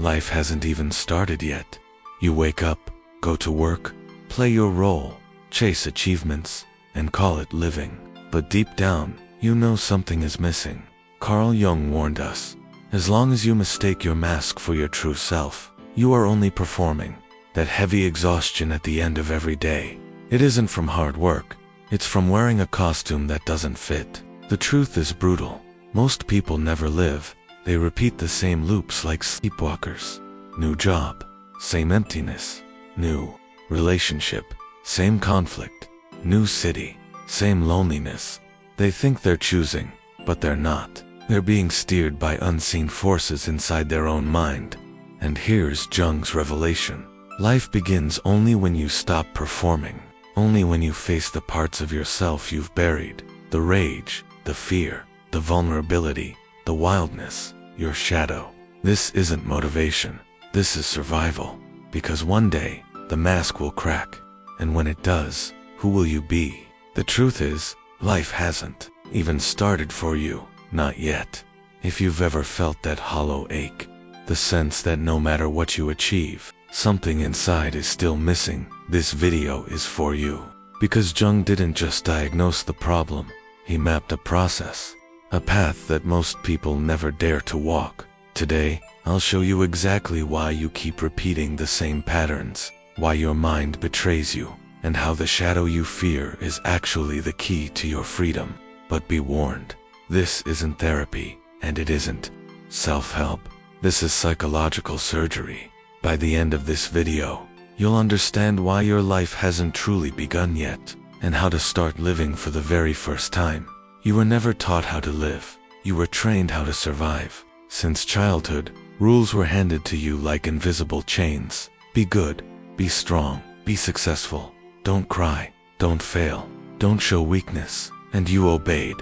Life hasn't even started yet. You wake up, go to work, play your role, chase achievements, and call it living. But deep down, you know something is missing. Carl Jung warned us, as long as you mistake your mask for your true self, you are only performing. That heavy exhaustion at the end of every day, it isn't from hard work, it's from wearing a costume that doesn't fit. The truth is brutal. Most people never live. They repeat the same loops like sleepwalkers. New job, same emptiness. New relationship, same conflict. New city, same loneliness. They think they're choosing, but they're not. They're being steered by unseen forces inside their own mind. And here's Jung's revelation. Life begins only when you stop performing. Only when you face the parts of yourself you've buried. The rage, the fear, the vulnerability, the wildness, your shadow. This isn't motivation. This is survival. Because one day, the mask will crack. And when it does, who will you be? The truth is, life hasn't even started for you. Not yet. If you've ever felt that hollow ache, the sense that no matter what you achieve, something inside is still missing, this video is for you. Because Jung didn't just diagnose the problem, he mapped a process, a path that most people never dare to walk. Today, I'll show you exactly why you keep repeating the same patterns, why your mind betrays you, and how the shadow you fear is actually the key to your freedom. But be warned, this isn't therapy, and it isn't self-help. This is psychological surgery. By the end of this video, you'll understand why your life hasn't truly begun yet, and how to start living for the very first time. You were never taught how to live. You were trained how to survive. Since childhood, rules were handed to you like invisible chains. Be good, be strong, be successful. Don't cry, don't fail, don't show weakness. And you obeyed.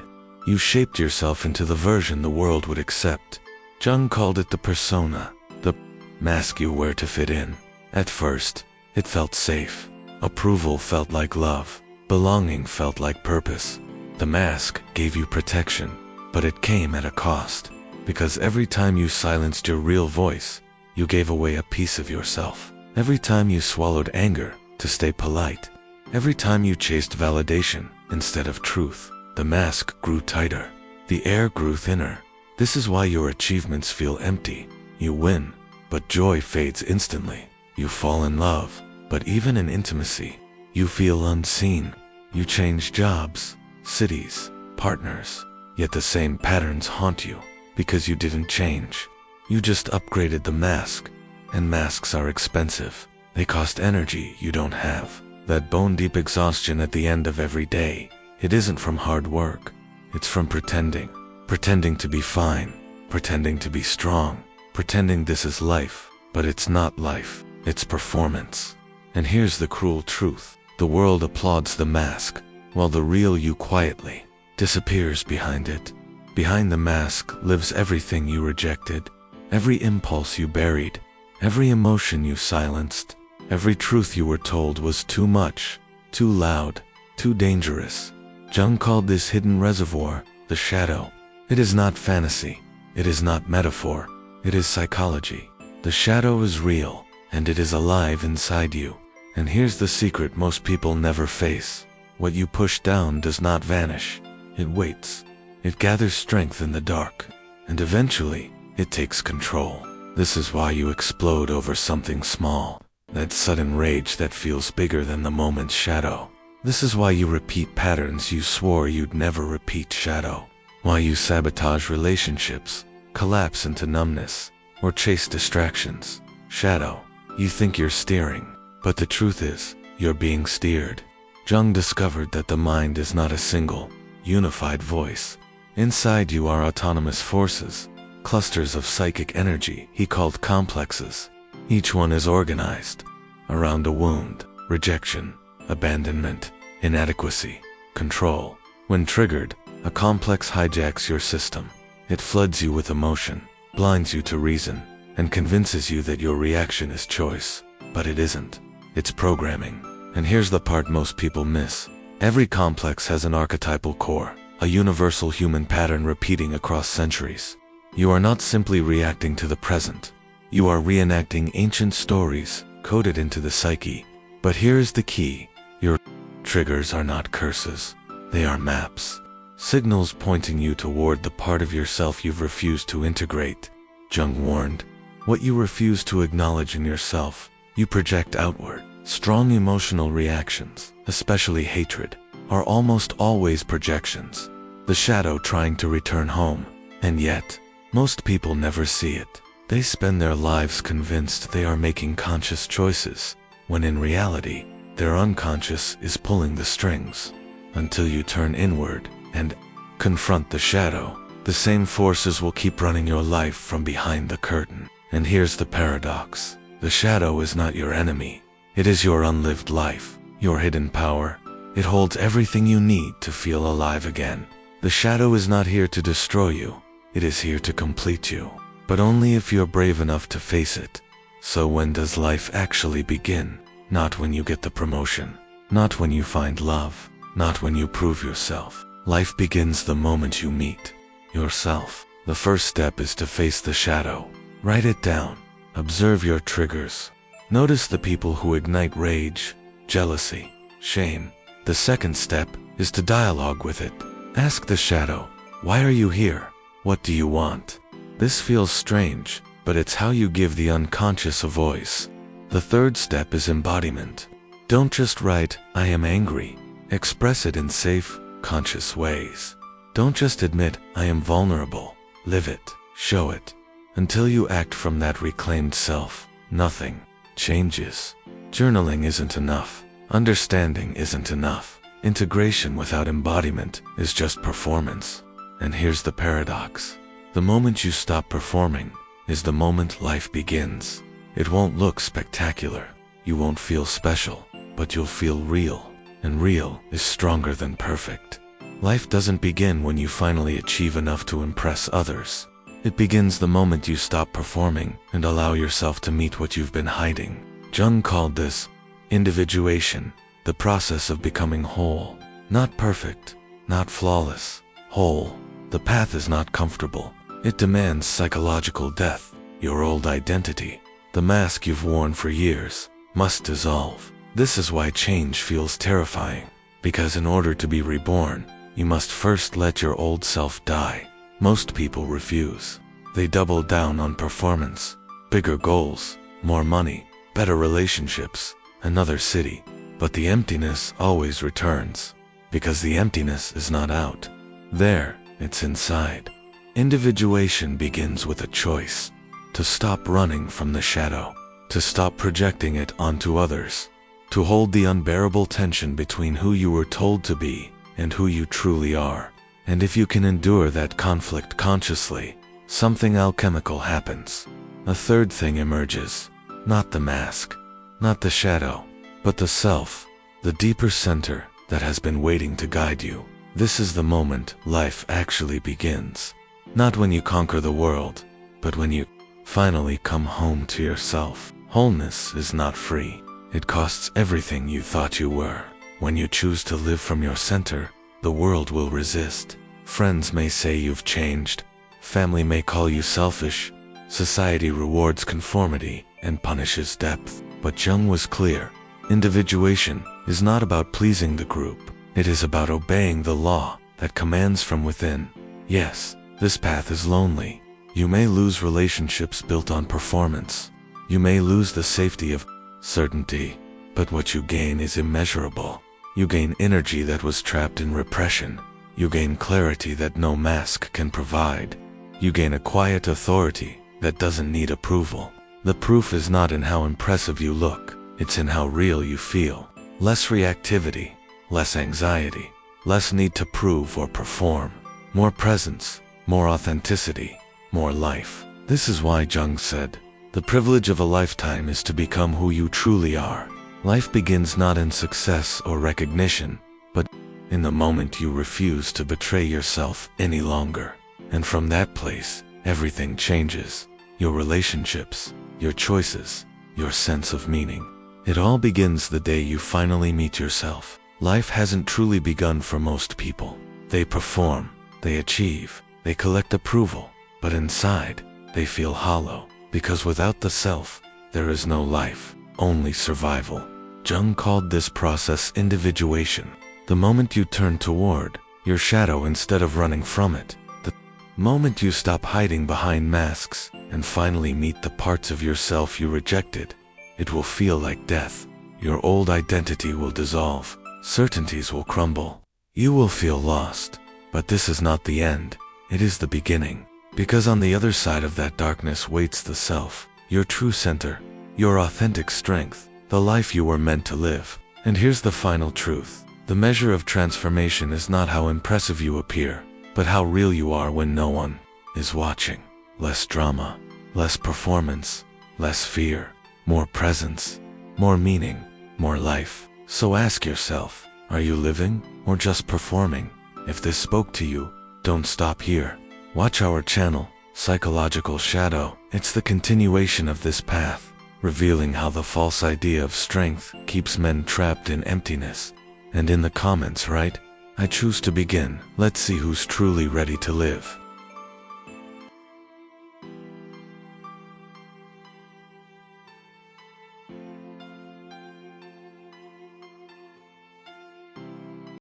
You shaped yourself into the version the world would accept. Jung called it the persona, the mask you wear to fit in. At first, it felt safe. Approval felt like love. Belonging felt like purpose. The mask gave you protection, but it came at a cost. Because every time you silenced your real voice, you gave away a piece of yourself. Every time you swallowed anger to stay polite. Every time you chased validation instead of truth, the mask grew tighter. The air grew thinner. This is why your achievements feel empty. You win, but joy fades instantly. You fall in love, but even in intimacy, you feel unseen. You change jobs, cities, partners, yet the same patterns haunt you because you didn't change. You just upgraded the mask, and masks are expensive. They cost energy you don't have. That bone-deep exhaustion at the end of every day, it isn't from hard work. It's from pretending. Pretending to be fine. Pretending to be strong. Pretending this is life. But it's not life. It's performance. And here's the cruel truth. The world applauds the mask, while the real you quietly disappears behind it. Behind the mask lives everything you rejected. Every impulse you buried. Every emotion you silenced. Every truth you were told was too much, too loud, too dangerous. Jung called this hidden reservoir the shadow. It is not fantasy. It is not metaphor. It is psychology. The shadow is real, and it is alive inside you. And here's the secret most people never face. What you push down does not vanish. It waits. It gathers strength in the dark. And eventually, it takes control. This is why you explode over something small. That sudden rage that feels bigger than the moment's shadow. This is why you repeat patterns you swore you'd never repeat. Shadow. Why you sabotage relationships, collapse into numbness, or chase distractions. Shadow. You think you're steering, but the truth is, you're being steered. Jung discovered that the mind is not a single, unified voice. Inside you are autonomous forces, clusters of psychic energy he called complexes. Each one is organized around a wound, rejection, abandonment, inadequacy, control. When triggered, a complex hijacks your system. It floods you with emotion, blinds you to reason, and convinces you that your reaction is choice. But it isn't. It's programming. And here's the part most people miss. Every complex has an archetypal core, a universal human pattern repeating across centuries. You are not simply reacting to the present. You are reenacting ancient stories, coded into the psyche. But here's the key. Your triggers are not curses. They are maps. Signals pointing you toward the part of yourself you've refused to integrate. Jung warned, what you refuse to acknowledge in yourself, you project outward. Strong emotional reactions, especially hatred, are almost always projections. The shadow trying to return home. And yet, most people never see it. They spend their lives convinced they are making conscious choices, when in reality, their unconscious is pulling the strings. Until you turn inward and confront the shadow, the same forces will keep running your life from behind the curtain. And here's the paradox. The shadow is not your enemy. It is your unlived life, your hidden power. It holds everything you need to feel alive again. The shadow is not here to destroy you. It is here to complete you. But only if you're brave enough to face it. So when does life actually begin? Not when you get the promotion. Not when you find love. Not when you prove yourself. Life begins the moment you meet yourself. The first step is to face the shadow. Write it down. Observe your triggers. Notice the people who ignite rage, jealousy, shame. The second step is to dialogue with it. Ask the shadow, why are you here? What do you want? This feels strange, but it's how you give the unconscious a voice. The third step is embodiment. Don't just write, I am angry. Express it in safe, conscious ways. Don't just admit, I am vulnerable. Live it, show it. Until you act from that reclaimed self, nothing changes. Journaling isn't enough. Understanding isn't enough. Integration without embodiment is just performance. And here's the paradox. The moment you stop performing is the moment life begins. It won't look spectacular. You won't feel special, but you'll feel real. And real is stronger than perfect. Life doesn't begin when you finally achieve enough to impress others. It begins the moment you stop performing and allow yourself to meet what you've been hiding. Jung called this individuation, the process of becoming whole. Not perfect, not flawless, whole. The path is not comfortable. It demands psychological death. Your old identity, the mask you've worn for years, must dissolve. This is why change feels terrifying. Because in order to be reborn, you must first let your old self die. Most people refuse. They double down on performance, bigger goals, more money, better relationships, another city. But the emptiness always returns. Because the emptiness is not out there, it's inside. Individuation begins with a choice. To stop running from the shadow. To stop projecting it onto others. To hold the unbearable tension between who you were told to be and who you truly are. And if you can endure that conflict consciously, something alchemical happens. A third thing emerges. Not the mask, not the shadow, but the self, the deeper center that has been waiting to guide you. This is the moment life actually begins. Not when you conquer the world, but when you finally come home to yourself. Wholeness is not free. It costs everything you thought you were. When you choose to live from your center, the world will resist. Friends may say you've changed. Family may call you selfish. Society rewards conformity and punishes depth. But Jung was clear. Individuation is not about pleasing the group. It is about obeying the law that commands from within. Yes, this path is lonely. You may lose relationships built on performance. You may lose the safety of certainty, but what you gain is immeasurable. You gain energy that was trapped in repression. You gain clarity that no mask can provide. You gain a quiet authority that doesn't need approval. The proof is not in how impressive you look, it's in how real you feel. Less reactivity, less anxiety, less need to prove or perform. More presence, more authenticity, more life. This is why Jung said, the privilege of a lifetime is to become who you truly are. Life begins not in success or recognition, but in the moment you refuse to betray yourself any longer. And from that place, everything changes. Your relationships, your choices, your sense of meaning. It all begins the day you finally meet yourself. Life hasn't truly begun for most people. They perform, they achieve, they collect approval, but inside, they feel hollow. Because without the self, there is no life, only survival. Jung called this process individuation. The moment you turn toward your shadow instead of running from it, the moment you stop hiding behind masks and finally meet the parts of yourself you rejected, it will feel like death. Your old identity will dissolve, certainties will crumble. You will feel lost, but this is not the end, it is the beginning. Because on the other side of that darkness waits the self, your true center, your authentic strength, the life you were meant to live. And here's the final truth. The measure of transformation is not how impressive you appear, but how real you are when no one is watching. Less drama, less performance, less fear, more presence, more meaning, more life. So ask yourself, are you living or just performing? If this spoke to you, don't stop here. Watch our channel, Psychological Shadow. It's the continuation of this path, revealing how the false idea of strength keeps men trapped in emptiness. And in the comments, write, I choose to begin. Let's see who's truly ready to live.